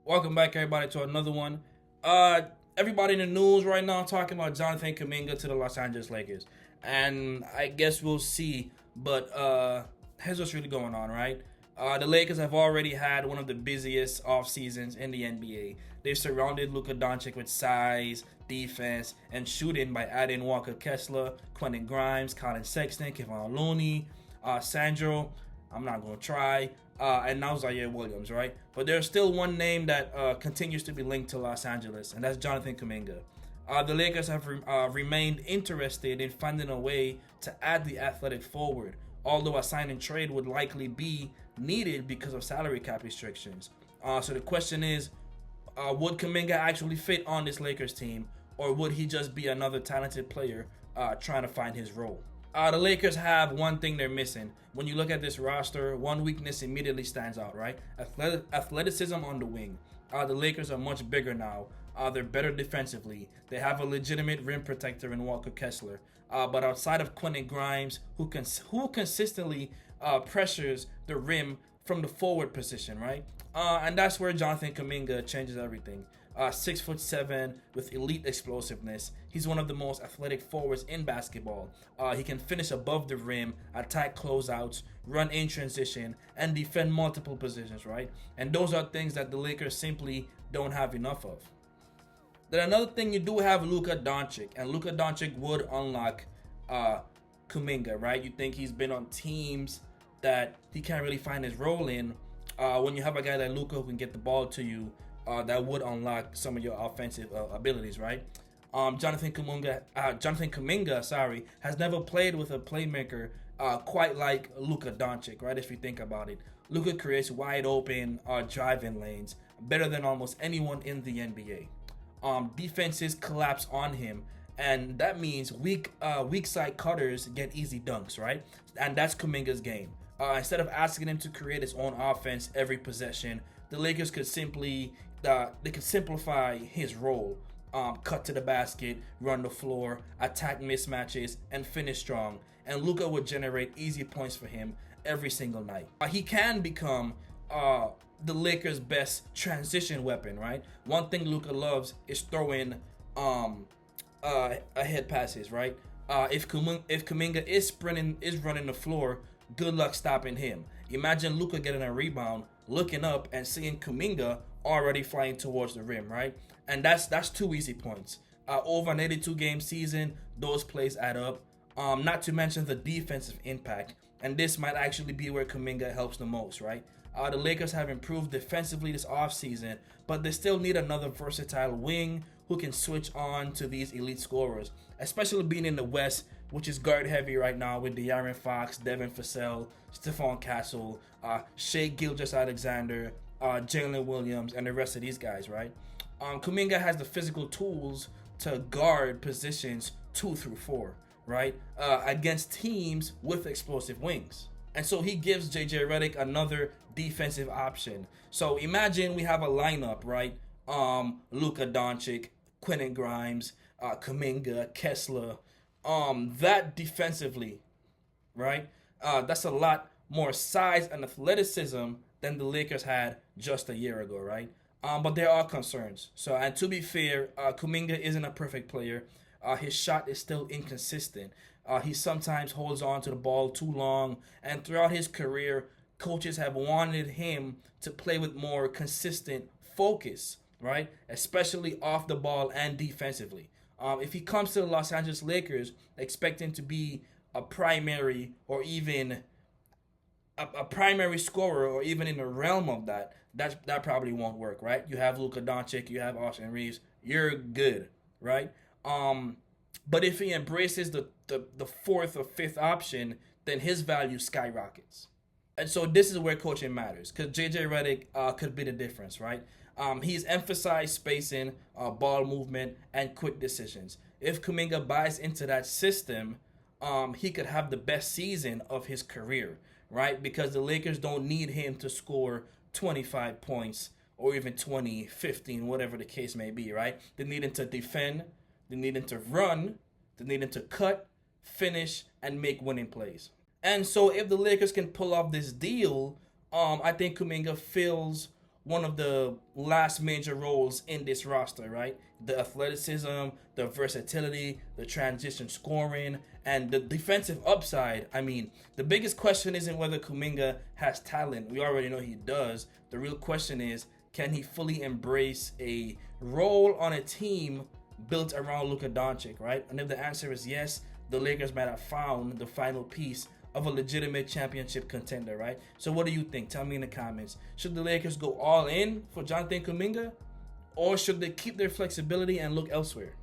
Welcome back, everybody, to another one. Uh, Everybody in the news right now talking about Jonathan Kuminga to the Los Angeles Lakers, and I guess we'll see. But here's what's really going on, right? The Lakers have already had one of the busiest off seasons in the NBA. They've surrounded Luka Doncic with size, defense, and shooting by adding Walker Kessler, Quentin Grimes, Colin Sexton, Kevon Looney, Sandro. I'm not gonna try. And now Zaire Williams, right? But there's still one name that continues to be linked to Los Angeles, and that's Jonathan Kuminga. The Lakers have remained interested in finding a way to add the athletic forward, although a sign and trade would likely be needed because of salary cap restrictions. So the question is, would Kuminga actually fit on this Lakers team, or would he just be another talented player trying to find his role? The Lakers have one thing they're missing. When you look at this roster, one weakness immediately stands out, right? Athleticism on the wing. The Lakers are much bigger now. They're better defensively. They have a legitimate rim protector in Walker Kessler. But outside of Quentin Grimes, who consistently pressures the rim from the forward position, right? And that's where Jonathan Kuminga changes everything. 6'7" with elite explosiveness. He's one of the most athletic forwards in basketball. He can finish above the rim, attack closeouts, run in transition, and defend multiple positions, right? And those are things that the Lakers simply don't have enough of. Then another thing, you do have Luka Doncic, and Luka Doncic would unlock Kuminga, right? You think he's been on teams that he can't really find his role in. When you have a guy like Luka who can get the ball to you, that would unlock some of your offensive abilities, right? Jonathan Kuminga, has never played with a playmaker quite like Luka Doncic, right? If you think about it, Luka creates wide open driving lanes better than almost anyone in the NBA. Defenses collapse on him, and that means weak side cutters get easy dunks, right? And that's Kuminga's game. Instead of asking him to create his own offense every possession, the Lakers could simplify his role. Cut to the basket, run the floor, attack mismatches, and finish strong. And Luka would generate easy points for him every single night. He can become the Lakers' best transition weapon, right? One thing Luka loves is throwing ahead passes, right? If Kuminga is running the floor, good luck stopping him. Imagine Luka getting a rebound, looking up and seeing Kuminga already flying towards the rim, right? And that's 2 easy points. Over an 82-game season, those plays add up. Not to mention the defensive impact, and this might actually be where Kuminga helps the most, right? The Lakers have improved defensively this offseason, but they still need another versatile wing who can switch on to these elite scorers, especially being in the West, which is guard heavy right now with De'Aaron Fox, Devin Vassell, Stephon Castle, Shai Gilgeous-Alexander, Jalen Williams, and the rest of these guys, right? Kuminga has the physical tools to guard positions 2 through 4, right? Against teams with explosive wings. And so he gives JJ Redick another defensive option. So imagine we have a lineup, right? Luka Doncic, Quentin Grimes, Kuminga, Kessler. That defensively, right? That's a lot more size and athleticism than the Lakers had just a year ago, right? But there are concerns. So, and to be fair, Kuminga isn't a perfect player. His shot is still inconsistent. He sometimes holds on to the ball too long, and throughout his career, coaches have wanted him to play with more consistent focus, right? Especially off the ball and defensively. If he comes to the Los Angeles Lakers expecting to be a primary or even a primary scorer or even in the realm of that probably won't work, right? You have Luka Doncic, you have Austin Reeves, you're good, right? But if he embraces the fourth or fifth option, then his value skyrockets. And so this is where coaching matters, because JJ Redick could be the difference, right? He's emphasized spacing, ball movement, and quick decisions. If Kuminga buys into that system, he could have the best season of his career, right? Because the Lakers don't need him to score 25 points or even 20, 15, whatever the case may be, right? They need him to defend, they need him to run, they need him to cut, finish, and make winning plays. And so if the Lakers can pull off this deal, I think Kuminga fills one of the last major roles in this roster, right? The athleticism, the versatility, the transition scoring, and the defensive upside. I mean, the biggest question isn't whether Kuminga has talent. We already know he does. The real question is, can he fully embrace a role on a team built around Luka Doncic, right? And if the answer is yes, the Lakers might have found the final piece of a legitimate championship contender, right? So what do you think? Tell me in the comments. Should the Lakers go all in for Jonathan Kuminga, or should they keep their flexibility and look elsewhere?